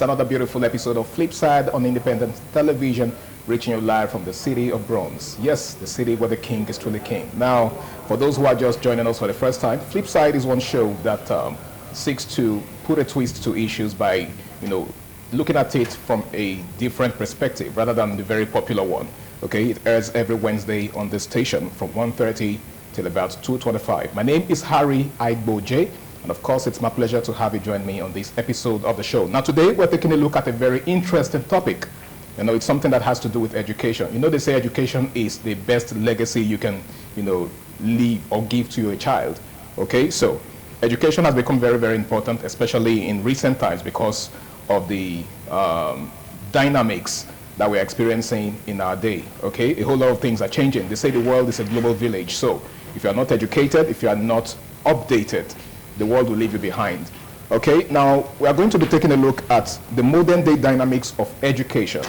It's another beautiful episode of Flipside on independent television, reaching you live from the city of Bronze. Yes, the city where the king is truly king. Now, for those who are just joining us for the first time, Flipside is one show that seeks to put a twist to issues by, looking at it from a different perspective rather than the very popular one. Okay, it airs every Wednesday on this station from 1:30 till about 2:25. My name is Harry Aigboje. And of course, it's my pleasure to have you join me on this episode of the show. Now, today, we're taking a look at a very interesting topic. It's something that has to do with education. They say education is the best legacy you can, leave or give to your child. Okay, so education has become very, very important, especially in recent times because of the dynamics that we're experiencing in our day. Okay, a whole lot of things are changing. They say the world is a global village. So if you're not educated, if you are not updated, the world will leave you behind. Okay, now we are going to be taking a look at the modern day dynamics of education.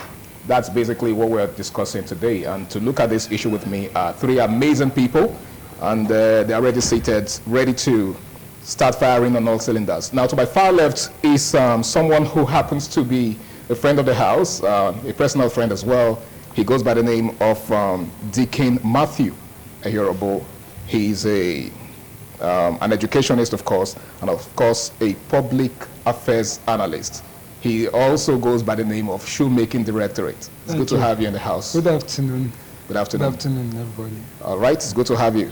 That's basically what we're discussing today. And to look at this issue with me are three amazing people, and they are already seated, ready to start firing on all cylinders. Now, to my far left is someone who happens to be a friend of the house, a personal friend as well. He goes by the name of Deacon Matthew Ehorobo. He's an educationist, of course, and of course a public affairs analyst. He also goes by the name of Shoemaking Directorate. It's good to have you in the house. Good afternoon. Good afternoon. Good afternoon, everybody. All right, it's good to have you.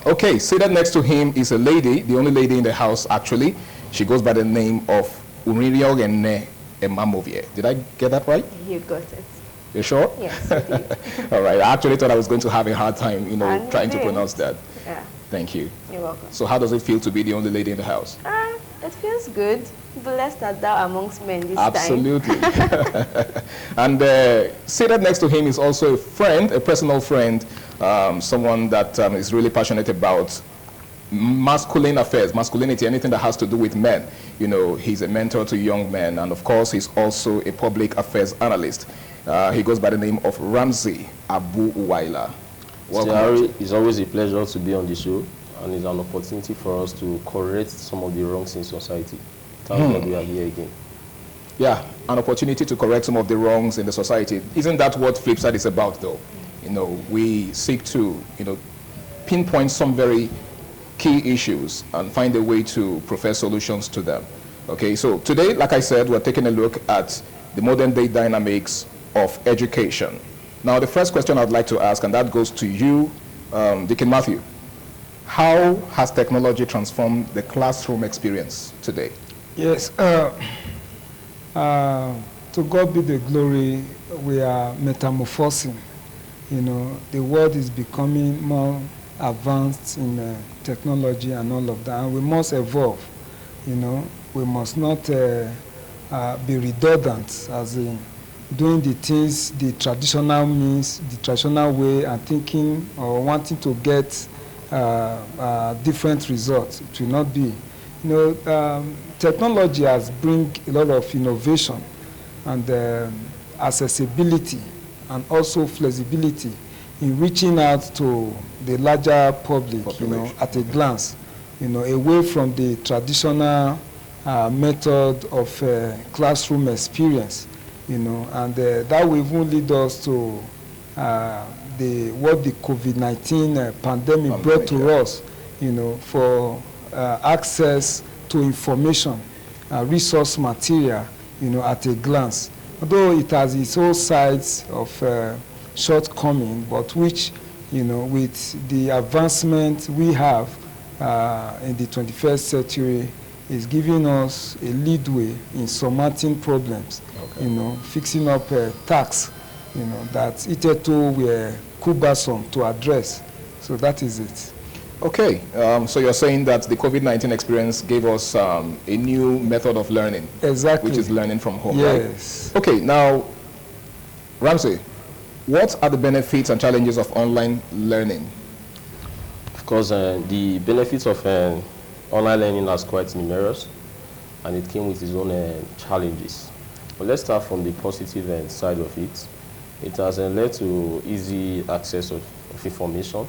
Okay, seated next to him is a lady, the only lady in the house actually. She goes by the name of Uniriogene Emamovie. Did I get that right? You got it. You sure? Yes, I did. All right, I actually thought I was going to have a hard time, trying to pronounce that. Yeah. Thank you. You're welcome. So how does it feel to be the only lady in the house? It feels good. Blessed art thou amongst men this Absolutely. And seated next to him is also a friend, a personal friend, someone that is really passionate about masculine affairs, masculinity, anything that has to do with men. He's a mentor to young men, and of course, he's also a public affairs analyst. He goes by the name of Ramsey Abu Uwaila. Harry, it's always a pleasure to be on the show, and it's an opportunity for us to correct some of the wrongs in society. Thank God we are here again. Yeah, an opportunity to correct some of the wrongs in the society. Isn't that what Flipside is about, though? We seek to, pinpoint some very key issues and find a way to profess solutions to them. Okay, so today, like I said, we're taking a look at the modern day dynamics of education. Now, the first question I'd like to ask, and that goes to you, Deacon Matthew. How has technology transformed the classroom experience today? Yes, to God be the glory, we are metamorphosing. The world is becoming more advanced in technology and all of that, and we must evolve. We must not be redundant, as in doing the things the traditional means, the traditional way, and thinking or wanting to get different results. It will not be. Technology has bring a lot of innovation and accessibility and also flexibility in reaching out to the larger public, at a glance, away from the traditional method of classroom experience. And that will even lead us to what the COVID-19 pandemic brought to us, for access to information, resource material, at a glance. Although it has its own sides of shortcoming, but which, with the advancement we have in the 21st century, is giving us a leadway in surmounting problems, fixing up tasks, that hitherto were cumbersome to address. So that is it. Okay, so you're saying that the COVID-19 experience gave us a new method of learning. Exactly. Which is learning from home, yes. Right? Okay, now, Ramsey, what are the benefits and challenges of online learning? Of course, the benefits of online learning are quite numerous, and it came with its own challenges. But let's start from the positive side of it. It has led to easy access of information,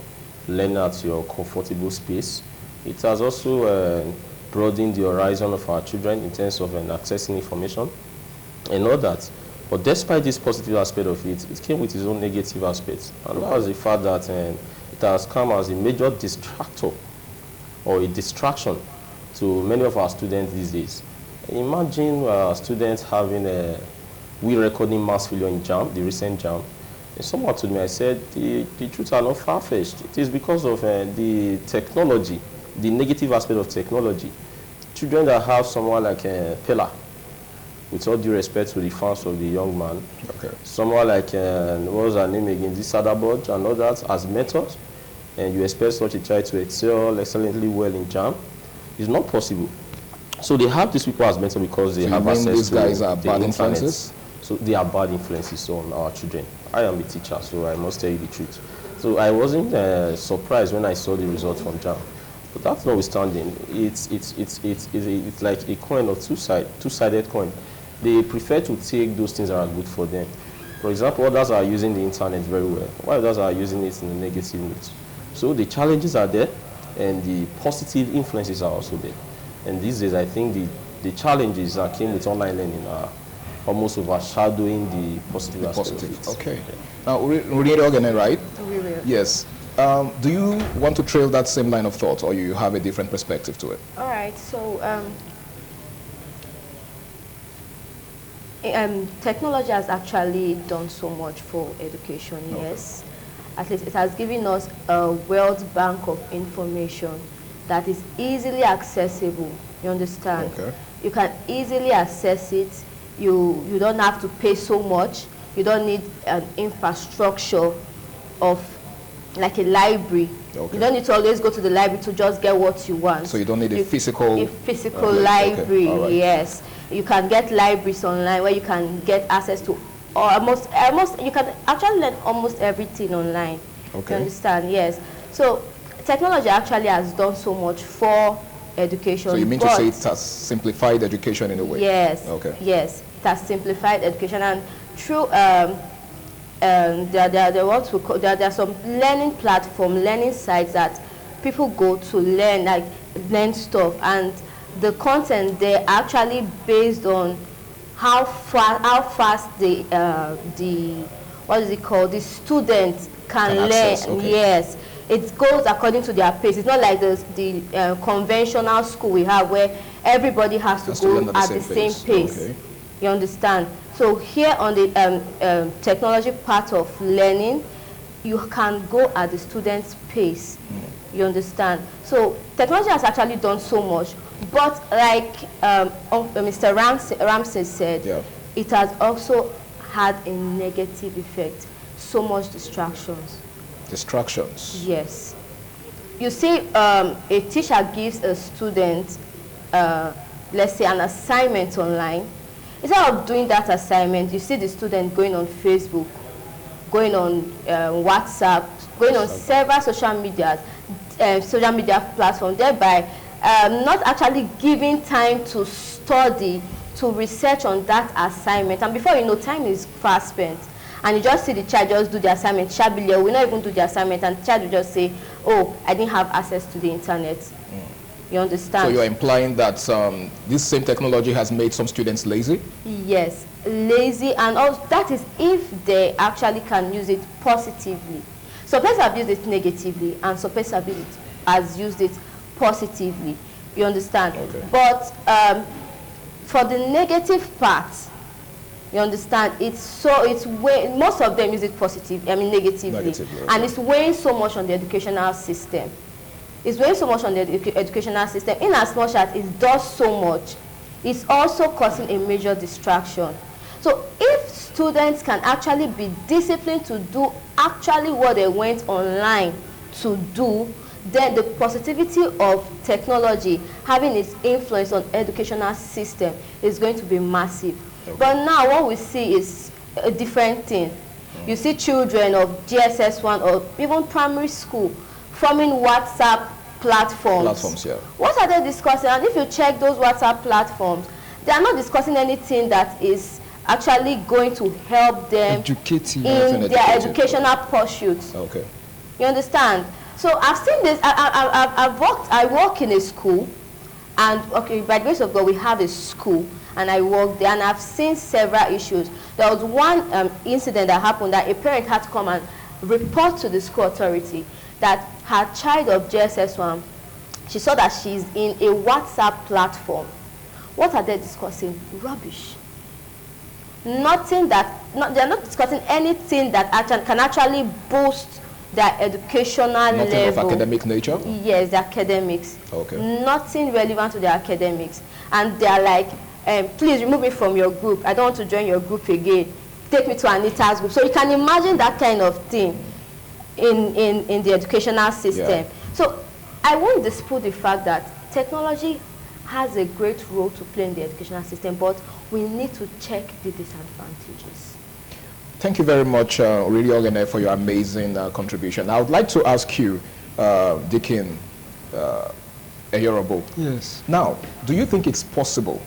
learning at your comfortable space. It has also broadened the horizon of our children in terms of accessing information. and all that. But despite this positive aspect of it, it came with its own negative aspects. And that was the fact that it has come as a major distractor or a distraction to many of our students these days. Imagine students having we recording mass failure in JAM, the recent JAM. And someone told me, I said, the truth are not far-fetched. It is because of the technology, the negative aspect of technology. Children that have someone like Pella, with all due respect to the fans of the young man, someone like, what was her name again, this Sadaboj and all that as mentors, and you expect such a child to excel excellently well in JAM, it's not possible. So they have these people as mentors because they have access to these guys are the bad internet. influences? So they are bad influences on our children. I am a teacher, so I must tell you the truth. So I wasn't surprised when I saw the results from JAM. But that's notwithstanding, it's like a coin of two-sided coin. They prefer to take those things that are good for them. For example, others are using the internet very well, while others are using it in a negative note. So the challenges are there, and the positive influences are also there. And these days, I think the challenges that came with online learning are almost overshadowing the positive aspect of it. Okay. Now, we read again, right? We will. Yes. Do you want to trail that same line of thought, or you have a different perspective to it? All right. So technology has actually done so much for education, yes. At least it has given us a world bank of information that is easily accessible, you understand? Okay. You can easily access it. You don't have to pay so much. You don't need an infrastructure of like a library. Okay. You don't need to always go to the library to just get what you want. So you don't need a physical library, okay. Right. yes. You can get libraries online where you can get access to almost you can actually learn almost everything online. Okay. You understand? Yes. So technology actually has done so much for education. So you mean to say it has simplified education in a way? Yes. Okay. Yes, it has simplified education, and through there are some learning learning sites that people go to learn stuff, and the content they're actually based on how fast the what is it called, the students can learn. Okay. Yes, it goes according to their pace. It's not like the conventional school we have where everybody has to go at the same pace. Okay. You understand? So here on the technology part of learning, you can go at the student's pace. You understand? So technology has actually done so much, but like Mr. Ramsey said, yeah, it has also had a negative effect. So much distractions. Distractions. Yes. You see, a teacher gives a student, let's say, an assignment online. Instead of doing that assignment, you see the student going on Facebook, going on WhatsApp, going on several social media platforms, thereby not actually giving time to study, to research on that assignment. And before you know, time is fast spent. And you just see the child just do the assignment, shabby, will not even do the assignment, and the child will just say, oh, I didn't have access to the internet. You understand? So you're implying that this same technology has made some students lazy? Yes, lazy, and also that is if they actually can use it positively. Some people have used it negatively, and some people have used it positively. You understand? Okay. But for the negative part, you understand, most of them use it negatively, and it's weighing so much on the educational system. It's weighing so much on the educational system. In as much as it does so much, it's also causing a major distraction. So if students can actually be disciplined to do actually what they went online to do, then the positivity of technology having its influence on educational system is going to be massive. Okay. But now what we see is a different thing. You see children of GSS 1 or even primary school forming WhatsApp platforms. Yeah. What are they discussing? And if you check those WhatsApp platforms, they are not discussing anything that is actually going to help them in their educational pursuits. Okay. You understand? So I've seen this. I work in a school, and okay, by the grace of God, we have a school, and I worked there, and I've seen several issues. There was one incident that happened that a parent had to come and report to the school authority that her child of JSS1, she saw that she's in a WhatsApp platform. What are they discussing? Rubbish. Nothing that, they're not discussing anything that can actually boost their educational level. Nothing of academic nature? Yes, the academics. Okay. Nothing relevant to their academics. And they're like, please remove me from your group. I don't want to join your group again. Take me to Anita's group. So you can imagine that kind of thing in the educational system. Yeah. So I won't dispute the fact that technology has a great role to play in the educational system, but we need to check the disadvantages. Thank you very much, Really Ogene, for your amazing contribution. I would like to ask you, Deacon Eyorobo. Yes. Now, do you think it's possible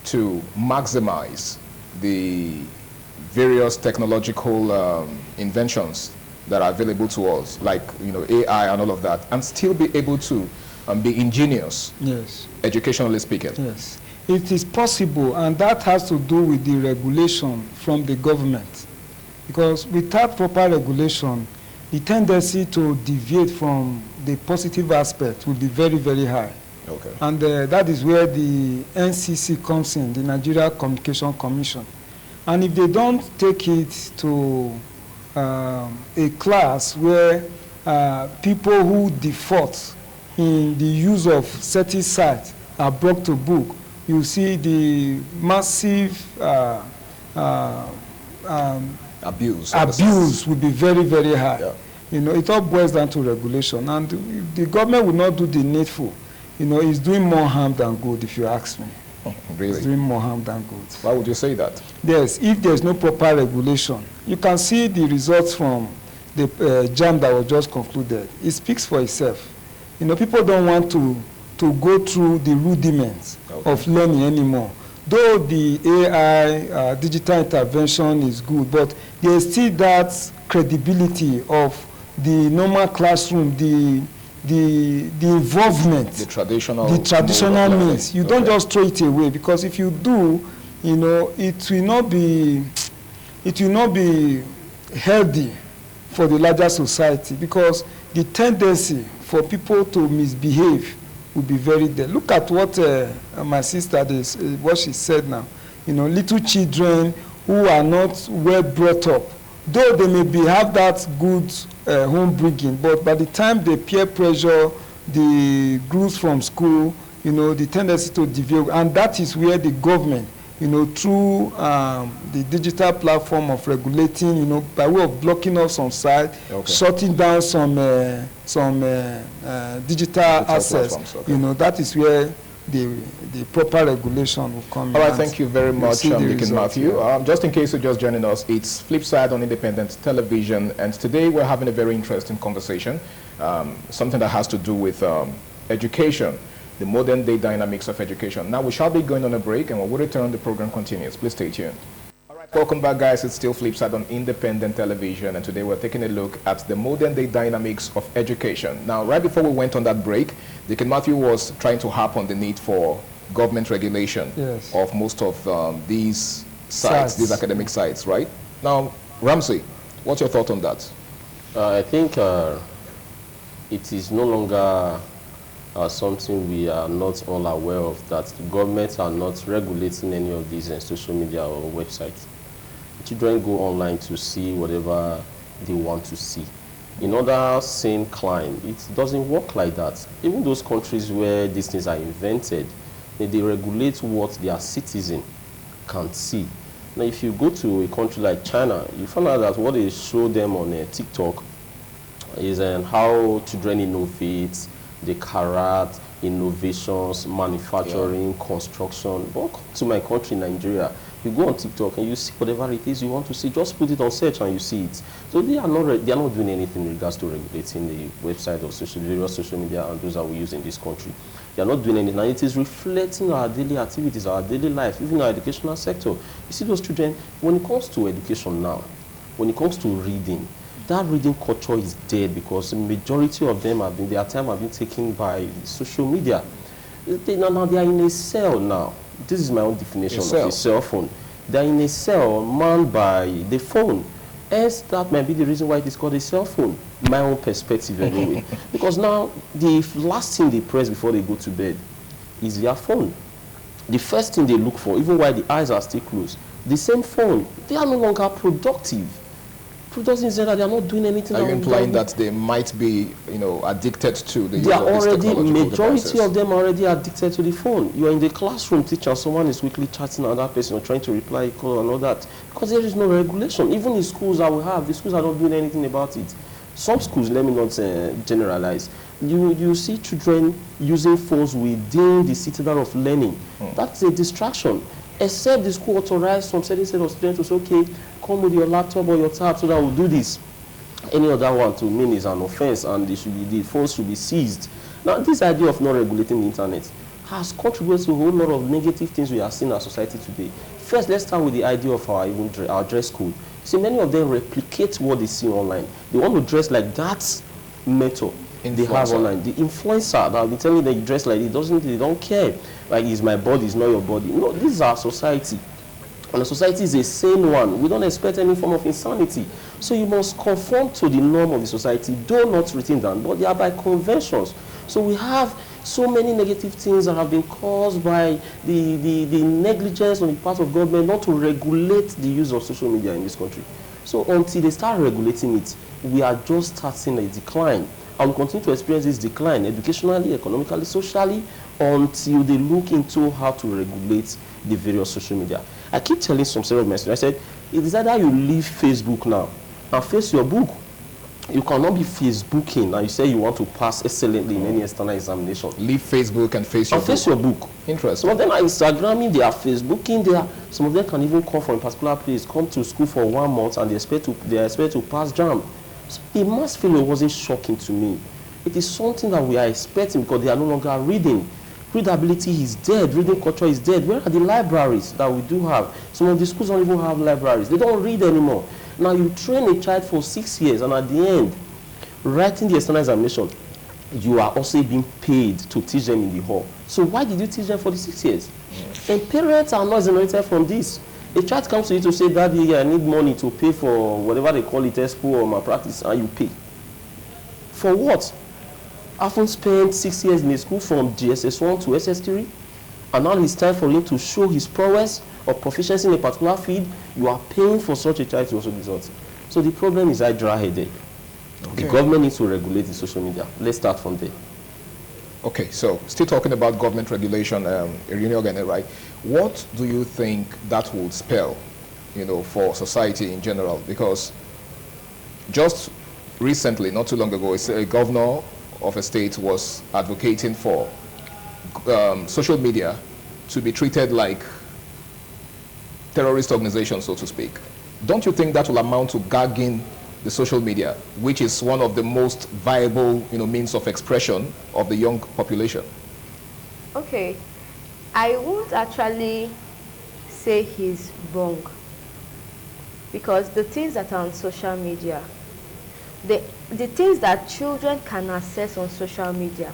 to maximize the various technological inventions that are available to us, like AI and all of that, and still be able to be ingenious? Yes. Educationally speaking. Yes. It is possible, and that has to do with the regulation from the government. Because without proper regulation, the tendency to deviate from the positive aspect will be very, very high. Okay. And that is where the NCC comes in, the Nigeria Communication Commission. And if they don't take it to a class where people who default in the use of certain sites are brought to book, you see the massive abuse will be very, very high. Yeah. It all boils down to regulation. And if the government will not do the needful, it's doing more harm than good, if you ask me. Oh, really? It's doing more harm than good. Why would you say that? Yes, if there's no proper regulation, you can see the results from the JAM that was just concluded. It speaks for itself. People don't want to go through the rudiments of learning anymore. Though the AI, digital intervention is good, but there's still that credibility of the normal classroom, the involvement, the traditional means. You don't just throw it away, because if you do, it will not be healthy for the larger society, because the tendency for people to misbehave will be very there. Look at what my sister what she said now. Little children who are not well brought up, though they may have that good home bringing, but by the time they peer pressure the groups from school, the tendency to deviate, and that is where the government, through the digital platform of regulating, by way of blocking off some site, shutting down some digital assets, that is where the proper regulation will come in. All right, thank you very much, Deacon Matthew. Just in case you're just joining us, it's Flipside on Independent Television, and today we're having a very interesting conversation, something that has to do with education, the modern day dynamics of education. Now we shall be going on a break, and when we return, the program continues. Please stay tuned. All right, welcome back, guys. It's still Flipside on Independent Television, and today we're taking a look at the modern day dynamics of education. Now, right before we went on that break, Deacon Matthew was trying to harp on the need for government regulation of most of these sites, these academic sites, right? Now, Ramsey, what's your thought on that? I think it is no longer something we are not all aware of, that the governments are not regulating any of these social media or websites. Children go online to see whatever they want to see. In other sane clime, it doesn't work like that. Even those countries where these things are invented, they regulate what their citizen can see. Now, if you go to a country like China, you find out that what they show them on TikTok is how children innovate, the carrot, innovations, manufacturing, construction. But come to my country, Nigeria, you go on TikTok and you see whatever it is you want to see. Just put it on search and you see it. So they are not doing anything in regards to regulating the website of various social media and those that we use in this country. They are not doing anything, and it is reflecting our daily activities, our daily life, even our educational sector. You see those children, when it comes to education now, when it comes to reading, that reading culture is dead, because the majority of them their time have been taken by social media. Now they are in a cell now. this is my own definition of a cell phone. They're in a cell manned by the phone. Hence, that might be the reason why it is called a cell phone. My own perspective anyway. Because now, the last thing they press before they go to bed is their phone. The first thing they look for, even while the eyes are still closed, the same phone. They are no longer productive. Productive is that they are not doing anything. Are you implying that they might be, addicted to the use they are of these already, technological majority devices? of them are already addicted to the phone. You are in the classroom, teacher, someone is quickly chatting another person or trying to reply a call and all that. Because there is no regulation. Even in schools that we have, the schools are not doing anything about it. Some schools, let me not generalize, you see children using phones within the citadel of learning. That's a distraction. Except the school authorized some certain set of students to say, okay, come with your laptop or your tab so that we'll do this. Any other one to mean is an offense, and the phones should be seized. Now, this idea of not regulating the internet has contributed to a whole lot of negative things we are seeing in our society today. First, let's start with the idea of our dress code. See, many of them replicate what they see online. They want to dress like that method they have online. The influencer that will be telling them you dress like it, they don't care. Like, it's my body, it's not your body. No, this is our society. And the society is a sane one. We don't expect any form of insanity. So you must conform to the norm of the society, though not written down, but they are by conventions. So we have so many negative things that have been caused by the negligence on the part of government not to regulate the use of social media in this country. So until they start regulating it, we are just starting a decline. And we continue to experience this decline educationally, economically, socially, until they look into how to regulate the various social media. I keep telling some set of my students, I said, it is either you leave Facebook now and face your book. You cannot be Facebooking and you say you want to pass excellently in any external examination. Leave Facebook and face your book. Face your book. Interesting. Some of them are Instagramming, they are Facebooking, some of them can even come from a particular place, come to school for 1 month and they expect to pass JAMB. So the mass failure wasn't shocking to me. It is something that we are expecting because they are no longer reading. Readability is dead. Reading culture is dead. Where are the libraries that we do have? Some of the schools don't even have libraries. They don't read anymore. Now you train a child for 6 years and at the end, writing the external examination, you are also being paid to teach them in the hall. So why did you teach them for the 6 years? And parents are not exonerated from this. A child comes to you to say, Daddy, I need money to pay for whatever they call it, expo or my practice, and you pay. For what? I haven't spent 6 years in a school from GSS1 to SS3, and now it's time for him to show his prowess or proficiency in a particular field. You are paying for such a child to also result. So the problem is dry-headed. Okay. The government needs to regulate the social media. Let's start from there. Okay, so still talking about government regulation, right? What do you think that would spell, for society in general? Because just recently, not too long ago, a governor of a state was advocating for social media to be treated like terrorist organizations, so to speak. Don't you think that will amount to gagging the social media, which is one of the most viable, means of expression of the young population? Okay, I won't actually say he's wrong, because the things that are on social media, the things that children can access on social media,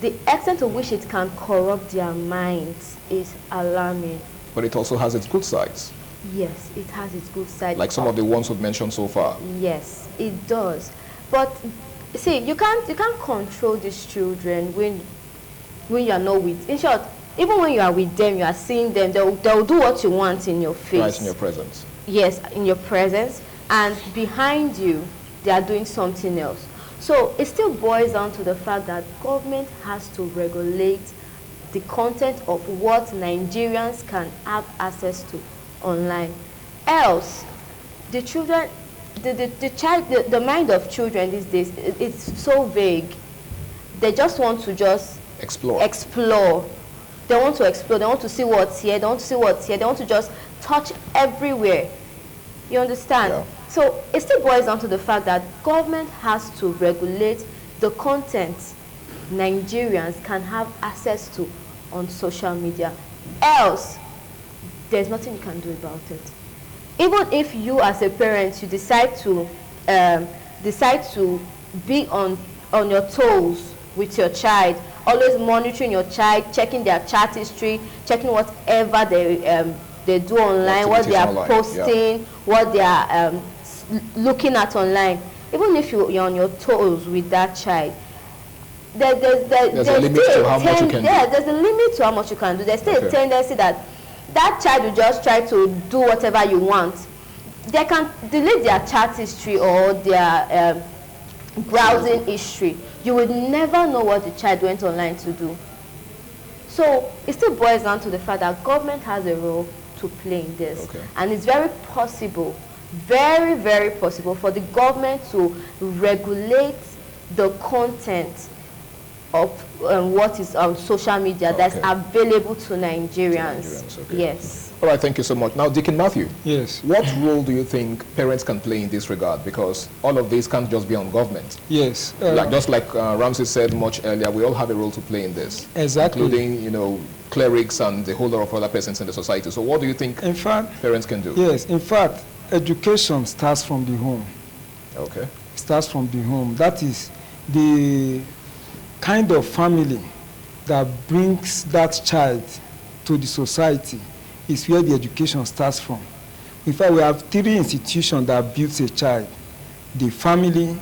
the extent to which it can corrupt their minds is alarming. But it also has its good sides. Yes, it has its good side. Like some of the ones we've mentioned so far. Yes, it does. But see, you can't control these children when you are not with. In short, even when you are with them, you are seeing them. They'll do what you want in your face. Right, in your presence. Yes, in your presence, and behind you, they are doing something else. So it still boils down to the fact that government has to regulate the content of what Nigerians can have access to online. Else, the children, the mind of children these days, it's so vague. They just want to explore. They want to explore. They want to see what's here. They want to see what's here. They want to just touch everywhere. You understand? Yeah. So it still boils down to the fact that government has to regulate the content Nigerians can have access to on social media. Else, there's nothing you can do about it. Even if you as a parent, you decide to be on your toes with your child always monitoring your child, checking their chat history, checking whatever they do online, what they are posting, what they are looking at online. Even if you're on your toes with that child, there's a limit to how much you can do. Yeah, there's a limit to how much you can do. There's still a tendency that that child will just try to do whatever you want. They can delete their chat history or their browsing history. You would never know what the child went online to do. So it still boils down to the fact that government has a role to play in this. And it's very possible, very, very possible for the government to regulate the content of what is on social media that's available to Nigerians. Yes. All right, thank you so much. Now, Deacon Matthew. Yes. What role do you think parents can play in this regard? Because all of this can't just be on government. Yes. Just like Ramsey said much earlier, we all have a role to play in this. Exactly. Including, clerics and a whole lot of other persons in the society. So what do you think parents can do? Yes, in fact, education starts from the home. Okay. It starts from the home. That is the kind of family that brings that child to the society is where the education starts from. In fact, we have 3 institutions that builds a child: the family,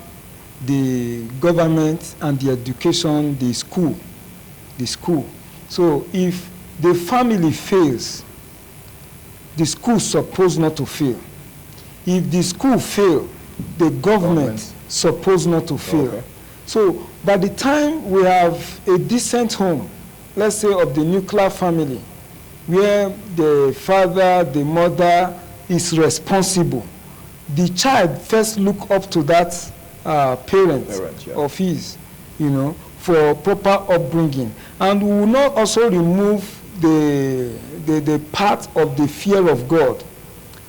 the government, and the education, the school. The school. So if the family fails, the school is supposed not to fail. If the school fails, the government is supposed not to fail. Okay. So by the time we have a decent home, let's say of the nuclear family, where the father, the mother is responsible, the child first look up to that parent of his, for proper upbringing. And we will not also remove the part of the fear of God.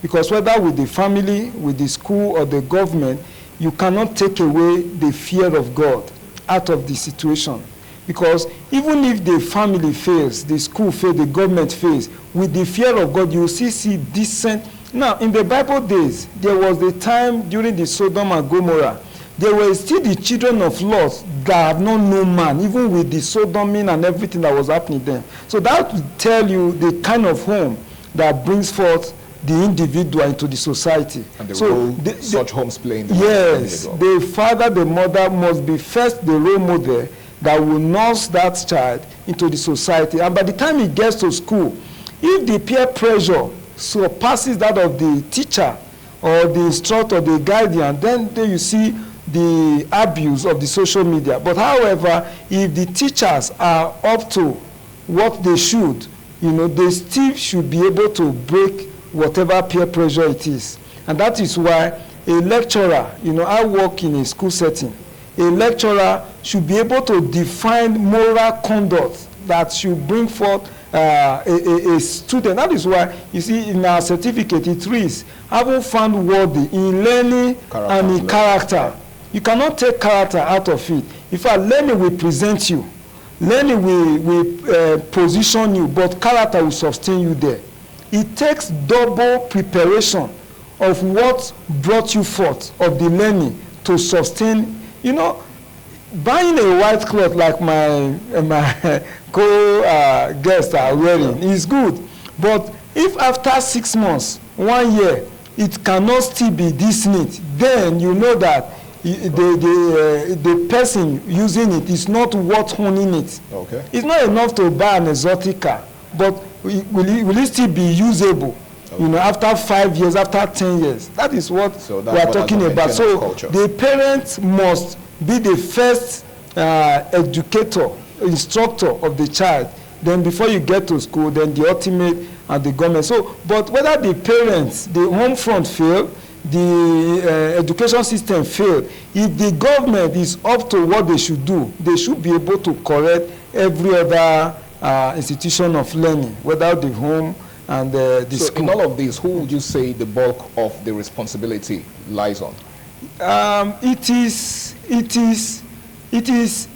Because whether with the family, with the school, or the government, you cannot take away the fear of God out of the situation. Because even if the family fails, the school fails, the government fails, with the fear of God, you will see decent. Now, in the Bible days, there was a time during the Sodom and Gomorrah, there were still the children of Lot that have not known man, even with the sodoming and everything that was happening then. So that will tell you the kind of home that brings forth the individual into the society. And the role such homes play in the yes, the father, the mother must be first the role model that will nurse that child into the society. And by the time he gets to school, if the peer pressure surpasses that of the teacher or the instructor, the guardian, then you see the abuse of the social media. But however, if the teachers are up to what they should, they still should be able to break whatever peer pressure it is. And that is why a lecturer, I work in a school setting, a lecturer should be able to define moral conduct that should bring forth a student. That is why, you see, in our certificate, it reads, having found worthy in learning and in character. You cannot take character out of it. In fact, learning will present you. Learning will position you, but character will sustain you there. It takes double preparation of what brought you forth, of the learning, to sustain. Buying a white cloth like my co-guests are wearing is good. But if after 6 months, 1 year, it cannot still be this neat, then you know that the person using it is not worth owning it. Okay. It's not enough to buy an exotic car, but will it still be usable? Okay. After 5 years, after 10 years. That is what we are talking about. So culture. The parents must be the first educator, instructor of the child. Then before you get to school, then the ultimate and the government. So, but whether the parents, the home front fail, the education system fail, if the government is up to what they should do, they should be able to correct every other institution of learning, whether the home and the so school. In all of this, who would you say the bulk of the responsibility lies on? It is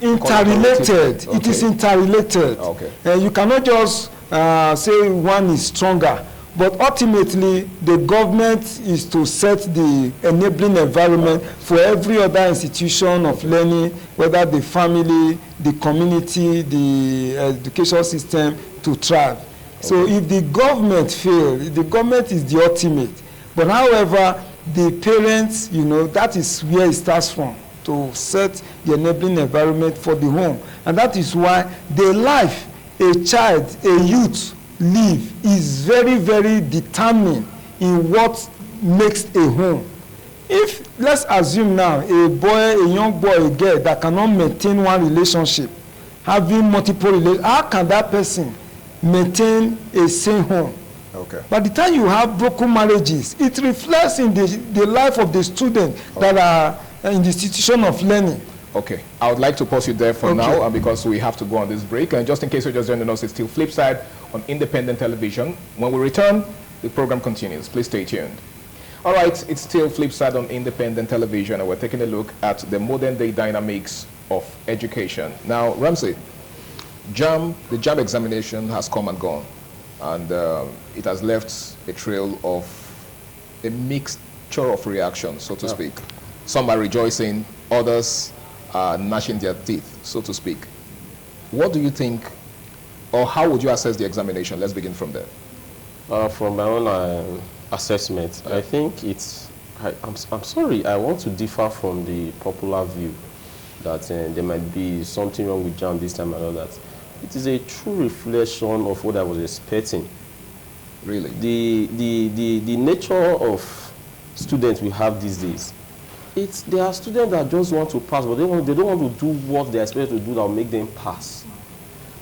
interrelated. Okay. It is interrelated. Okay. You cannot just say one is stronger. But ultimately, the government is to set the enabling environment for every other institution of learning, whether the family, the community, the education system, to thrive. Okay. So if the government fails, the government is the ultimate. But however, the parents, you know, that is where it starts from, to set the enabling environment for the home. And that is why the life a child, a youth live is very, very determined in what makes a home. If, let's assume now, a boy, a young boy, a girl that cannot maintain one relationship, having multiple relations, how can that person maintain a sane home? Okay. By the time you have broken marriages, it reflects in the life of the student that are in the institution of learning. Okay, I would like to pause you there for now because we have to go on this break. And just in case you're just joining us, it's still Flipside on independent television. When we return, the program continues. Please stay tuned. All right, it's still Flipside on independent television, and we're taking a look at the modern day dynamics of education. Now, Ramsey, the JAMB examination has come and gone, and it has left a trail of a mixture of reactions, so to speak. Some are rejoicing, others are gnashing their teeth, so to speak. What do you think, or how would you assess the examination? Let's begin from there. From my own assessment, I think it's, I'm sorry, I want to differ from the popular view that there might be something wrong with JAMB this time and all that. It is a true reflection of what I was expecting. Really? The nature of students we have these days, there are students that just want to pass, but they don't want to do what they are expected to do that will make them pass.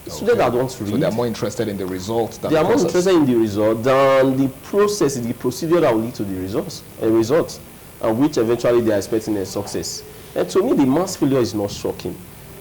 Students that don't read. So they are more interested in the result than they the are process. more interested in the result than the process, the procedure that will lead to the result, and which eventually they are expecting a success. And to me, the mass failure is not shocking.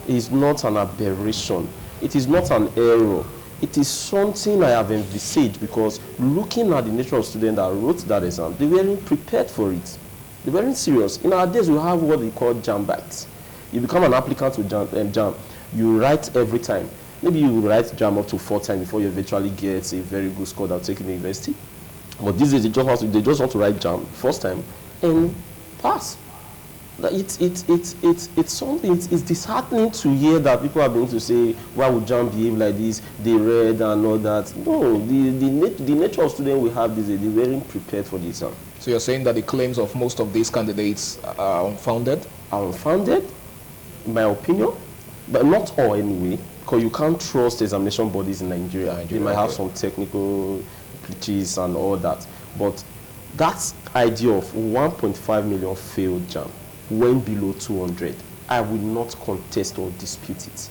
It is not an aberration. It is not an error. It is something I have envisaged because looking at the nature of students that wrote that exam, they weren't prepared for it. They weren't serious. In our days, we have what we call JAMB bites. You become an applicant to JAMB. You write every time. Maybe you write JAMB up to 4 times before you eventually get a very good score that will take you to university. But these days, they just want to write JAMB first time and pass. It's something. It's disheartening to hear that people are going to say, why would JAMB behave like this? They read and all that. No, the nature of students we have these days, they weren't prepared for the exam. So you're saying that the claims of most of these candidates are unfounded? Are unfounded, in my opinion, but not all anyway, because you can't trust examination bodies in Nigeria. They might have some technical glitches and all that. But that idea of 1.5 million failed JAMB went below 200. I will not contest or dispute it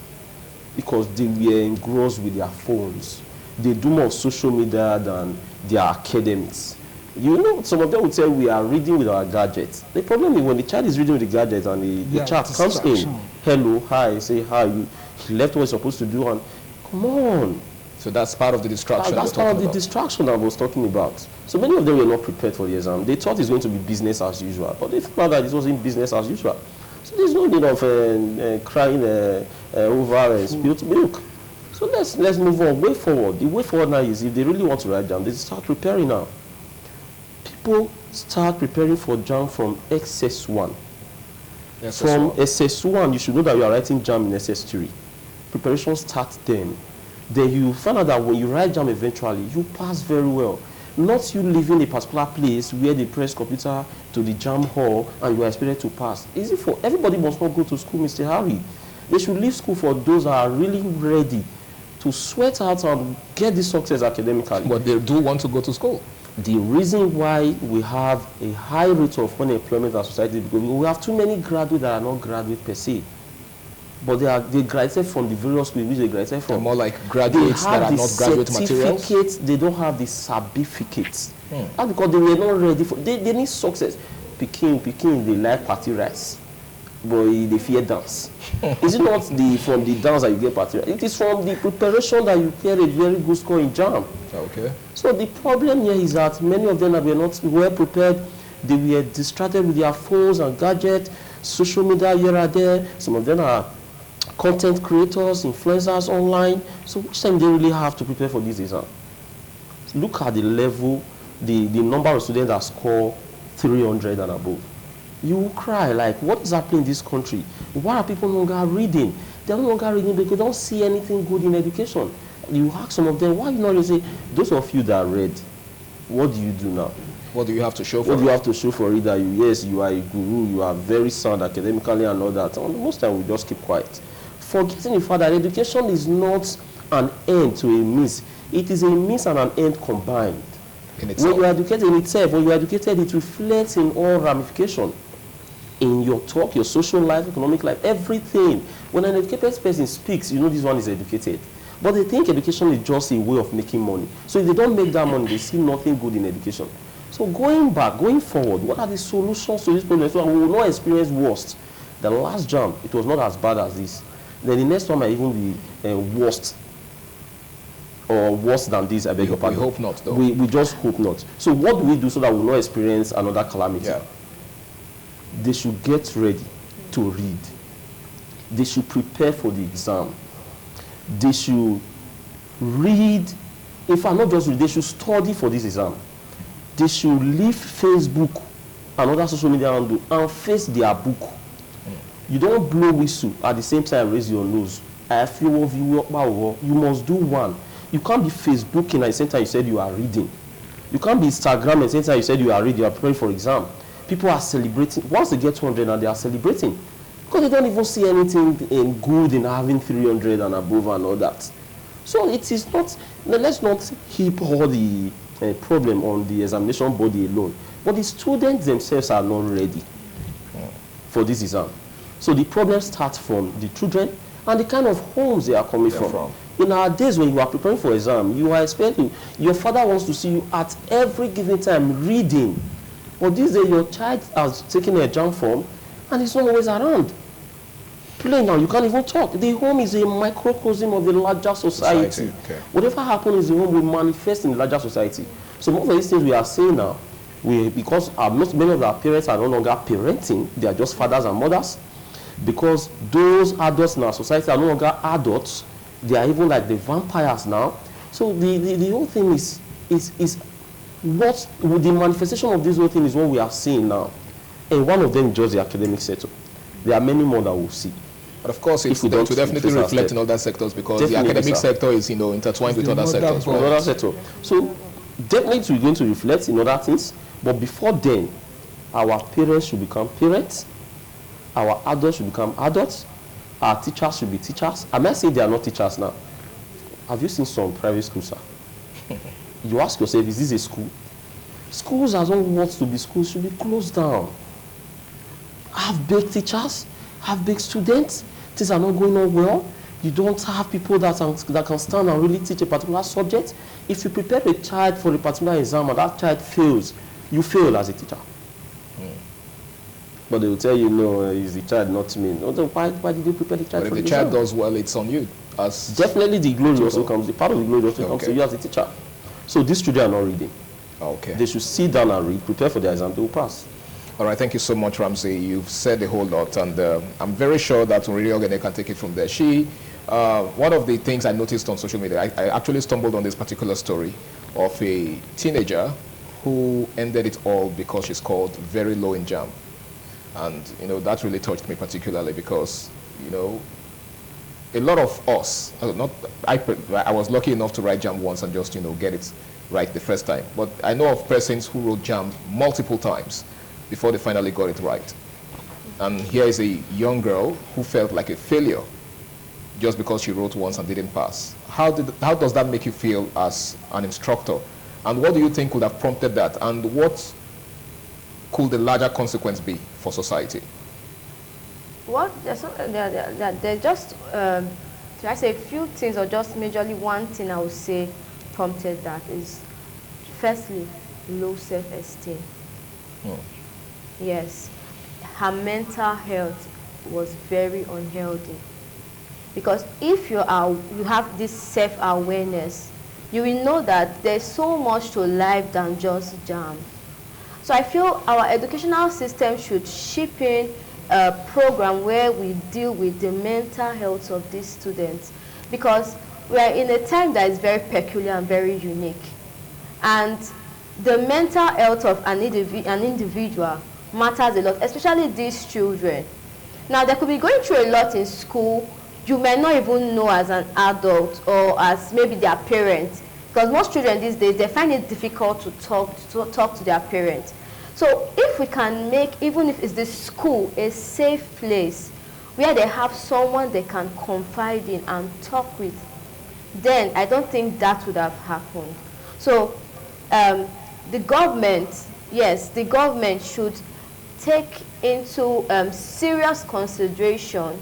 because they were engrossed with their phones. They do more social media than their academics. You know, some of them would say we are reading with our gadgets. The problem is when the child is reading with the gadget and the chat comes in, hello, hi, say hi, he left what he's supposed to do, and come on. So that's part of the distraction. That's part of the distraction that I was talking about. So many of them were not prepared for the exam. They thought it's going to be business as usual, but they found that it wasn't business as usual. So there's no need of crying over spilled milk. So let's move on. Way forward. The way forward now is if they really want to write JAMB, they start preparing now. People start preparing for JAMB from SS1. From SS1, you should know that you are writing JAMB in SS3. Preparation starts then. Then you find out that when you write JAMB eventually, you pass very well. Not you leaving a particular place where they press computer to the JAMB hall and you are expected to pass. Easy for everybody must not go to school, Mr. Harry. They should leave school for those that are really ready to sweat out and get this success academically. But they do want to go to school. The reason why we have a high rate of unemployment in our society is because we have too many graduates that are not graduates per se. But they graduated from the various schools which they graduated from. They're more like graduates that are not graduate materials. They don't have the certificates. That's because they were not ready for. They need success. Peking, they like party rice, but they fear dance. Is it not from the dance that you get party rice? It is from the preparation that you get a very good score in JAMB. Okay. So the problem here is that many of them were not well prepared. They were distracted with their phones and gadgets, social media here and there. Some of them are content creators, influencers online. So which time they really have to prepare for this exam? look at the level, the number of students that score 300 and above. You will cry, like, what is happening in this country? Why are people no longer reading? They're no longer reading because they don't see anything good in education. You ask some of them, why you not say, those of you that read, what do you do now? What do you have to show for What it? do you have to show for it that yes, you are a guru, you are very sound academically and all that. And most time we just keep quiet. Forgetting the fact that education is not an end to a means. It is a means and an end combined. In itself. When you are educated in itself, when you are educated, it reflects in all ramifications. In your talk, your social life, economic life, everything. When an educated person speaks, you know this one is educated. But they think education is just a way of making money. So if they don't make that money, they see nothing good in education. So going back, going forward, what are the solutions to this problem? So we will not experience worst. The last jam, it was not as bad as this. Then the next one might even be worst. Or worse than this, I beg your pardon. We hope not, though. We just hope not. So what do we do so that we will not experience another calamity? Yeah. They should get ready to read. They should prepare for the exam. They should read. In fact, not just read, they should study for this exam. They should leave Facebook and other social media and face their book. You don't blow whistle at the same time raise your nose. I feel of you must do one. You can't be Facebooking at the same time you said you are reading. You can't be Instagram at the same time you said you are reading, you are preparing for exam. People are celebrating. Once they get 200 and they are celebrating, because they don't even see anything good in having 300 and above and all that. So it is not, let's not heap all the problem on the examination body alone. But the students themselves are not ready for this exam. So the problem starts from the children and the kind of homes they are coming from. In our days when you are preparing for exam, you are expecting, your father wants to see you at every given time reading. But these days your child has taken an exam form and it's not always around. Play now, you can't even talk. The home is a microcosm of the larger society. Okay. Whatever happens in the home will manifest in the larger society. So most of these things we are saying now, because many of our parents are no longer parenting, they are just fathers and mothers. Because those adults in our society are no longer adults, they are even like the vampires now. So the whole thing is what the manifestation of this whole thing is what we are seeing now. And one of them is just the academic sector. There are many more that we'll see. But of course, it will definitely reflect in other sectors because the academic sector is, intertwined with other sectors. Right? Other sector. So definitely it's going to reflect in other things. But before then, our parents should become parents. Our adults should become adults. Our teachers should be teachers. I might say they are not teachers now. Have you seen some private schools, sir? You ask yourself, is this a school? Schools as don't want to be schools should be closed down. Have big teachers, have big students. Things are not going on well. You don't have people that can stand and really teach a particular subject. If you prepare a child for a particular exam and that child fails, you fail as a teacher. But they will tell you, no, it's the child, not me. No, why did you prepare the child for the exam? But if the child does well, it's on you. Definitely the glory also comes, the part of the glory also comes to you as a teacher. So these children are not reading. Okay. They should sit down and read, prepare for their exam, they will pass. All right, thank you so much, Ramsey. You've said a whole lot, and I'm very sure that Oriogene can take it from there. One of the things I noticed on social media, I actually stumbled on this particular story of a teenager who ended it all because she scored very low in JAMB. And, that really touched me particularly because, a lot of us, I was lucky enough to write JAMB once and just, get it right the first time. But I know of persons who wrote JAMB multiple times before they finally got it right. And here is a young girl who felt like a failure just because she wrote once and didn't pass. How does that make you feel as an instructor? And what do you think would have prompted that? And what could the larger consequence be for society? Well, there's just, should I say a few things or just majorly one thing I would say prompted that is, firstly, low self-esteem. Yes, her mental health was very unhealthy. Because if you have this self-awareness, you will know that there's so much to life than just JAMB. So I feel our educational system should ship in a program where we deal with the mental health of these students, because we are in a time that is very peculiar and very unique. And the mental health of an individual matters a lot, especially these children. Now, they could be going through a lot in school. You may not even know as an adult or as maybe their parents, because most children these days, they find it difficult to talk to their parents. So if we can make, even if it's the school, a safe place where they have someone they can confide in and talk with, then I don't think that would have happened. So the government, yes, the government should take into serious consideration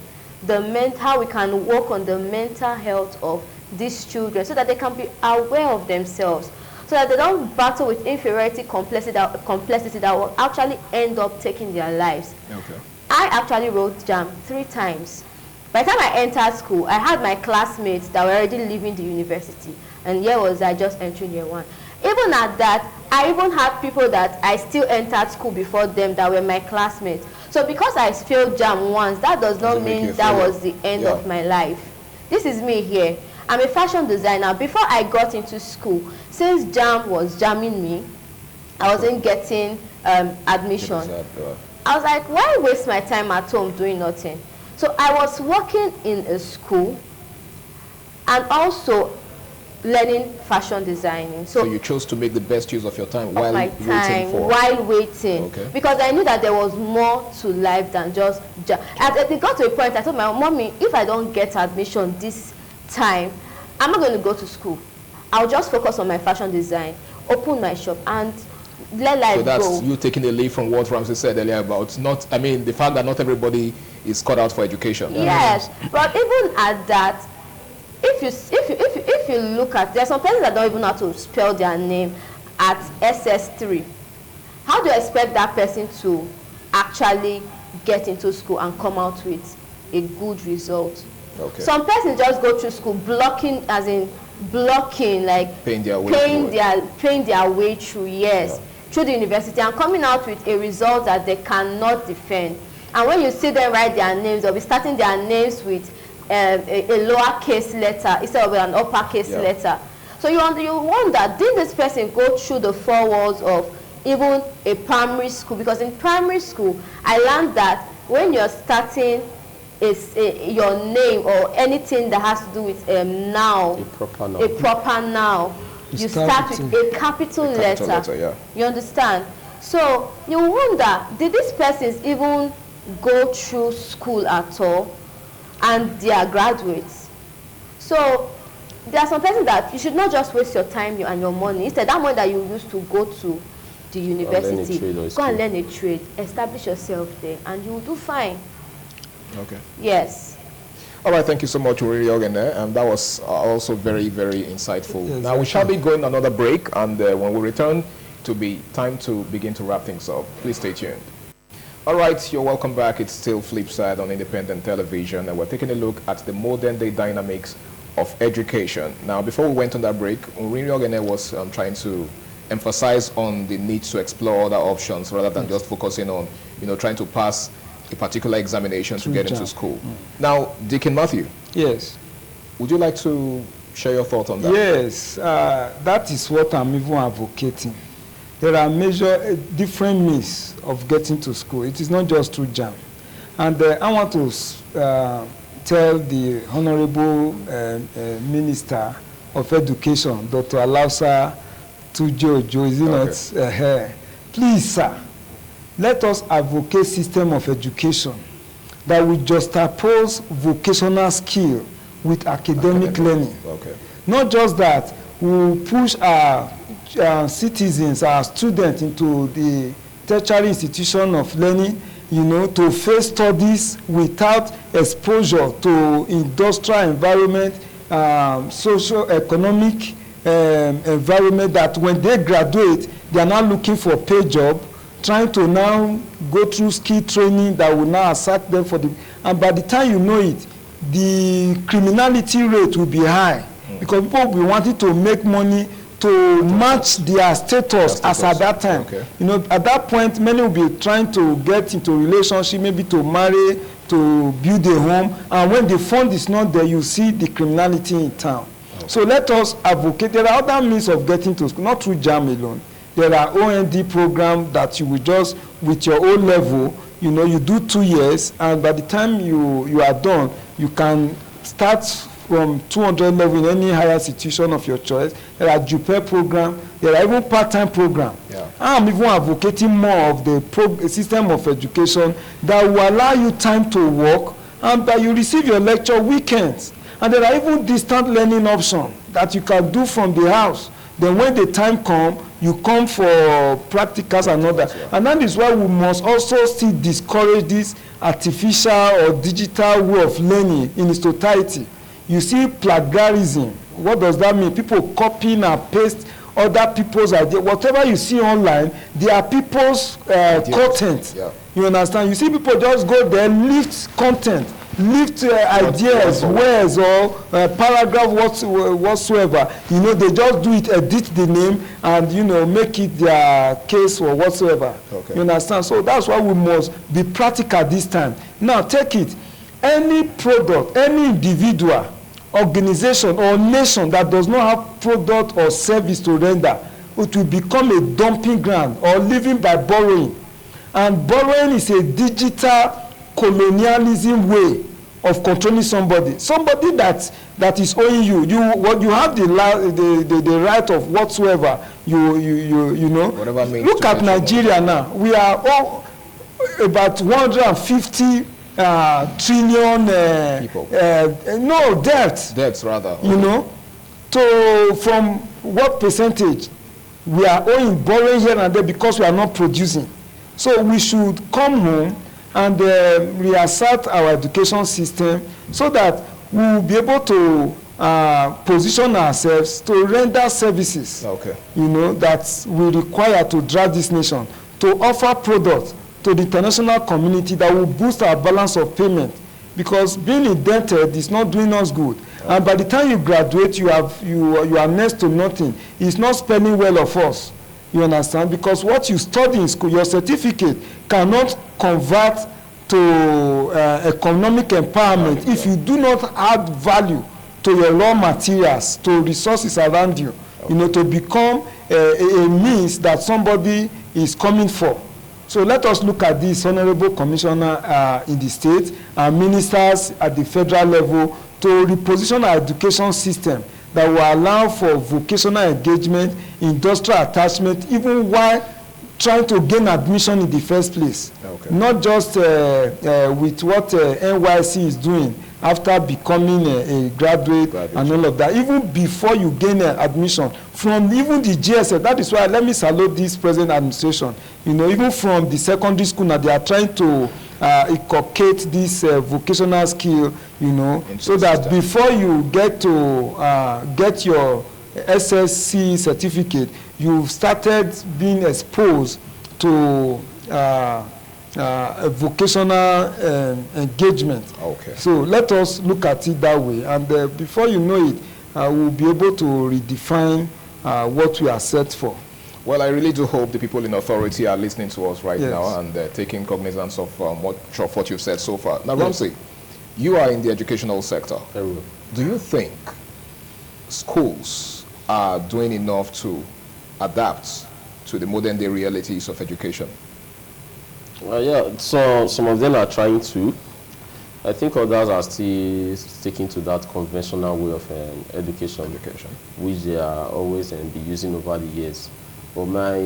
how we can work on the mental health of these children, so that they can be aware of themselves, so that they don't battle with inferiority complexity that will actually end up taking their lives. Okay. I actually wrote JAMB 3 times. By the time I entered school, I had my classmates that were already leaving the university, and here was I just entering year 1. Even at that, I even had people that I still entered school before them that were my classmates. So because I failed JAMB once, that does not mean that was the end of my life. This is me here. I'm a fashion designer. Before I got into school, since JAMB was jamming me, I wasn't getting admission. I was like, why waste my time at home doing nothing? So I was working in a school and also learning fashion designing. So you chose to make the best use of your time while waiting. Okay. Because I knew that there was more to life than just it got to a point I told my mommy, if I don't get admission this time, I'm not going to go to school. I'll just focus on my fashion design, open my shop, and let life go. So that's you taking a leave from what Ramsey said earlier about the fact that not everybody is cut out for education. Yes, but even at that, if you look at, there's some persons that don't even know how to spell their name at SS3. How do you expect that person to actually get into school and come out with a good result? Okay. Some persons just go through school blocking, like paying their way through, yes, through the university, and coming out with a result that they cannot defend. And when you see them write their names, they'll be starting their names with a lowercase letter instead of an uppercase letter. So you wonder, did this person go through the 4 walls of even a primary school? Because in primary school, I learned that when you're starting your name or anything that has to do with noun, a proper noun, you start with a capital letter. You understand? So you wonder, did these persons even go through school at all? And they are graduates. So there are some persons that you should not just waste your time and your money. Instead, that money that you used to go to the university, go and learn a trade, establish yourself there, and you will do fine. Okay. Yes. All right, thank you so much, Uriogene. And that was also very, very insightful. Yes, now, we shall be going another break, and when we return, to be time to begin to wrap things up. Please stay tuned. All right, you're welcome back. It's still Flipside on independent television, and we're taking a look at the modern-day dynamics of education. Now, before we went on that break, Uriogene was trying to emphasize on the need to explore other options rather than just focusing on, trying to pass a particular examination to get into school. Now, Deacon Matthew. Yes. Would you like to share your thoughts on that? Yes, that is what I'm even advocating. There are different means of getting to school. It is not just through JAMB. And I want to tell the Honorable Minister of Education, Dr. Alausa Tujojo, is it not here? Please, sir, let us advocate system of education that will juxtapose vocational skill with academic learning. Okay. Not just that, we will push our citizens, our students into the tertiary institution of learning, to face studies without exposure to industrial environment, socio-economic environment, that when they graduate, they are now looking for a pay job, trying to now go through skill training that will now assert them for the, and by the time you know it, the criminality rate will be high, because people will be wanting to make money to match their status as at that time. Okay. At that point, many will be trying to get into a relationship, maybe to marry, to build a home, and when the fund is not there, you see the criminality in town. So let us advocate. There are other means of getting to school, not through JAM alone. There are OND programs that you will just, with your own level, you know, you do 2 years, and by the time you are done, you can start from 200 level in any higher institution of your choice. There are JUPE program. There are even part-time program. Yeah. I'm even advocating more of the system of education that will allow you time to work and that you receive your lecture weekends. And there are even distant learning options that you can do from the house. Then when the time comes, you come for practicals and all that. Yeah. And that is why we must also still discourage this artificial or digital way of learning in its totality. You see plagiarism. What does that mean? People copying and paste other people's ideas. Whatever you see online, they are people's content. Yeah. You understand? You see people just go there, lift content, lift ideas, words, or paragraph whatsoever. You know, they just do it, edit the name, and, you know, make it their case or whatsoever. Okay. You understand? So that's why we must be practical this time. Now, take it. Any product, any individual, organization or nation that does not have product or service to render, it will become a dumping ground or living by borrowing. And borrowing is a digital colonialism way of controlling somebody that is owing you. You have the right of whatsoever you know. Look at Nigeria now. We are all about 150 trillion debts rather. You know, so from what percentage we are owing, borrowing here and there because we are not producing. So we should come home and reassert our education system so that we will be able to position ourselves to render services, you know, that we require to drive this nation, to offer products to the international community that will boost our balance of payment, because being indebted is not doing us good. And by the time you graduate, you are next to nothing. It's not spending well of us. You understand? Because what you study in school, your certificate cannot convert to economic empowerment if you do not add value to your raw materials, to resources around you, you know, to become a means that somebody is coming for. So let us look at this, Honorable Commissioner in the state and ministers at the federal level, to reposition our education system that will allow for vocational engagement, industrial attachment, even while trying to gain admission in the first place. Not just with what NYC is doing after becoming a graduate and all of that. Even before you gain admission, from even the GSS, that is why let me salute this present administration. You know, even from the secondary school now, they are trying to inculcate this vocational skill, you know, so that before you get to get your SSC certificate, you've started being exposed to a vocational engagement. So let us look at it that way, and before you know it, we'll be able to redefine what we are set for. Well, I really do hope the people in authority are listening to us right now and taking cognizance of what you've said so far. Now, Ramsey, you are in the educational sector. Do you think schools are doing enough to adapt to the modern day realities of education? Yeah, so some of them are trying to. I think others are still sticking to that conventional way of education, which they are always be using over the years. But my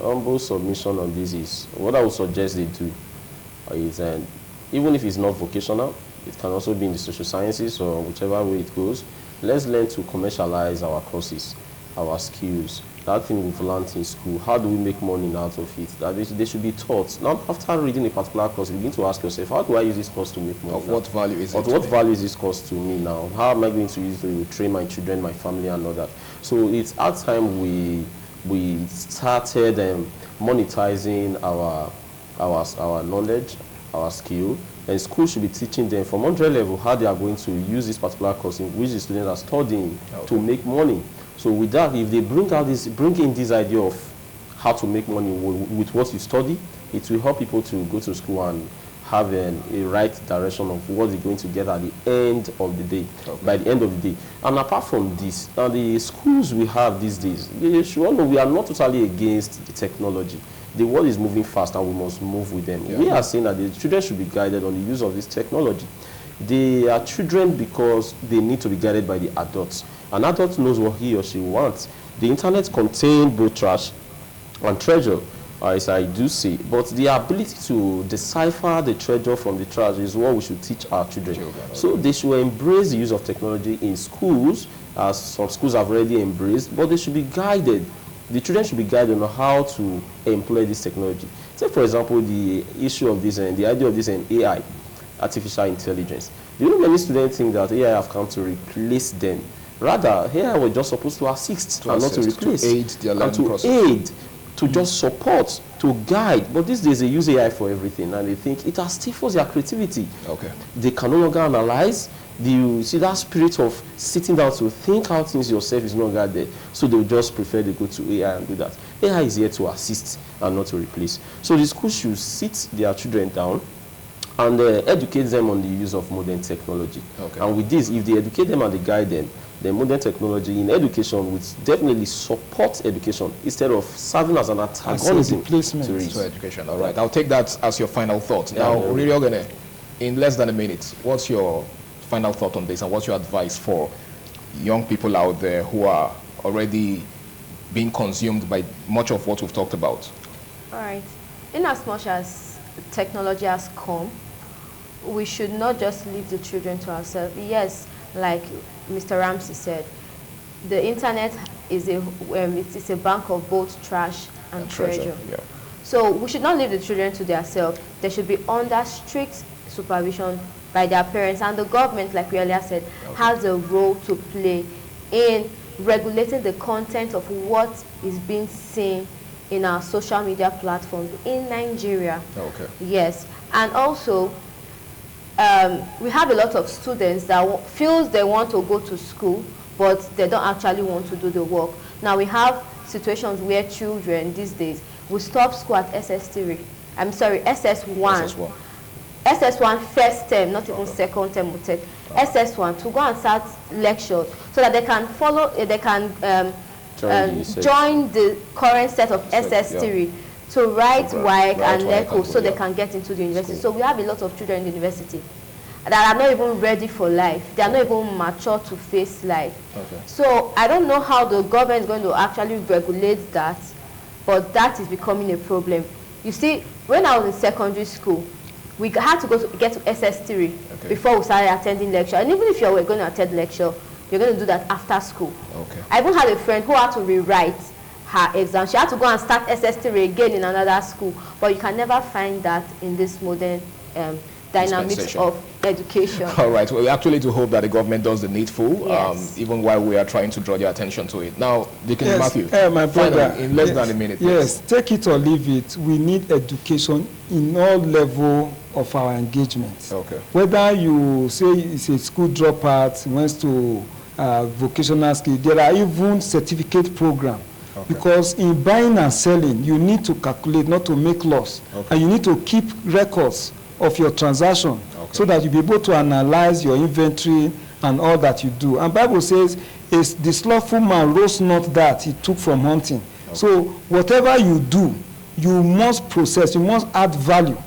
humble submission on this is, what I would suggest they do is, even if it's not vocational, it can also be in the social sciences or whichever way it goes. Let's learn to commercialize our courses, our skills, that thing we've learned in school. How do we make money out of it? That they should be taught. Now, after reading a particular course, you begin to ask yourself, how do I use this course to make money? What value is it? What value is this course to me now? How am I going to use it to train my children, my family, and all that? So it's our time we started monetizing our knowledge, our skill, and school should be teaching them from 100 level how they are going to use this particular course in which the students are studying to make money. So with that, if they bring in this idea of how to make money with what you study, it will help people to go to school and have a right direction of what they're going to get at the end of the day, by the end of the day. And apart from this, now the schools we have these days, they should all know we are not totally against the technology. The world is moving fast and we must move with them. We are saying that the children should be guided on the use of this technology. They are children because they need to be guided by the adults. An adult knows what he or she wants. The internet contains both trash and treasure, as I do say, but the ability to decipher the treasure from the trash is what we should teach our children. So they should embrace the use of technology in schools, as some schools have already embraced, but they should be guided. The children should be guided on how to employ this technology. Take, for example, the issue of this and the idea of this and AI, artificial intelligence. Do you know many students think that AI have come to replace them? Rather, AI was just supposed to assist and not to replace. To aid their learning process. To aid, to just support, to guide. But these days they use AI for everything and they think it has stifles their creativity. They can no longer analyze. You see that spirit of sitting down to think out things yourself is no longer there. So they'll just prefer to go to AI and do that. AI is here to assist and not to replace. So the school should sit their children down and educate them on the use of modern technology. And with this, if they educate them and they guide them, the modern technology in education would definitely support education instead of serving as an antagonism to education. All right, I'll take that as your final thought. Now, Uriogene, in less than a minute, what's your final thought on this and what's your advice for young people out there who are already being consumed by much of what we've talked about? All right. In as much as technology has come, we should not just leave the children to ourselves. Yes, like Mr. Ramsey said, the internet is it's a bank of both trash and treasure. So we should not leave the children to themselves. They should be under strict supervision by their parents, and the government, like we earlier said, has a role to play in regulating the content of what is being seen in our social media platforms in Nigeria. Yes, and also we have a lot of students that feel they want to go to school, but they don't actually want to do the work. Now we have situations where children these days will stop school at SS1. SS1 first term, not even second term, will take SS1 to go and start lectures so that they can follow, they can join the current set of SS3 to write WAEC and NECO so they can get into the university. So we have a lot of children in the university that are not even ready for life. They are not even mature to face life. So I don't know how the government is going to actually regulate that, but that is becoming a problem. You see, when I was in secondary school, we had to get to SS3 before we started attending lecture. And even if you were going to attend lecture, you're going to do that after school. I even had a friend who had to rewrite her exam. She had to go and start SS3 again in another school. But you can never find that in this modern dynamics of education. All right. Well, we actually do hope that the government does the needful, even while we are trying to draw your attention to it. Now, Deacon Matthew, my brother, in less than a minute. Yes, take it or leave it. We need education in all levels of our engagement. Whether you say it's a school dropout, wants to vocational skill, there are even certificate programs. Because in buying and selling, you need to calculate, not to make loss. And you need to keep records of your transaction so that you'll be able to analyze your inventory and all that you do. And Bible says, the slothful man roast not that he took from hunting. So whatever you do, you must process, you must add value,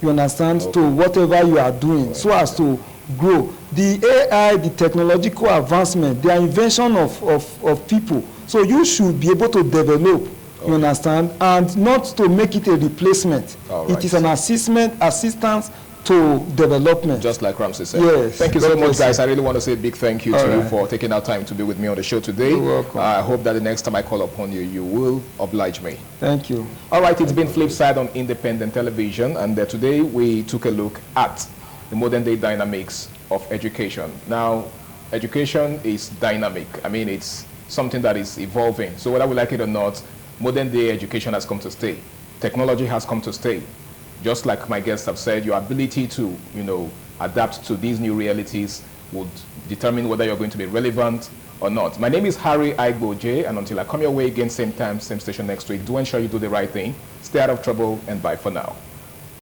you understand, to whatever you are doing so as to grow. The AI, the technological advancement, the invention of people. So you should be able to develop, you understand, and not to make it a replacement. It is an assistance to development. Just like Ramsey said. Yes. Thank you so much, guys. I really want to say a big thank you to you for taking our time to be with me on the show today. You're welcome. I hope that the next time I call upon you, you will oblige me. Thank you. All right, it's been Flipside on independent television, and today we took a look at the modern day dynamics of education. Now, education is dynamic. I mean, it's something that is evolving. So whether we like it or not, modern day education has come to stay. Technology has come to stay. Just like my guests have said, your ability to, adapt to these new realities would determine whether you're going to be relevant or not. My name is Harry Aigboje, and until I come your way again, same time, same station next week, do ensure you do the right thing, stay out of trouble, and bye for now.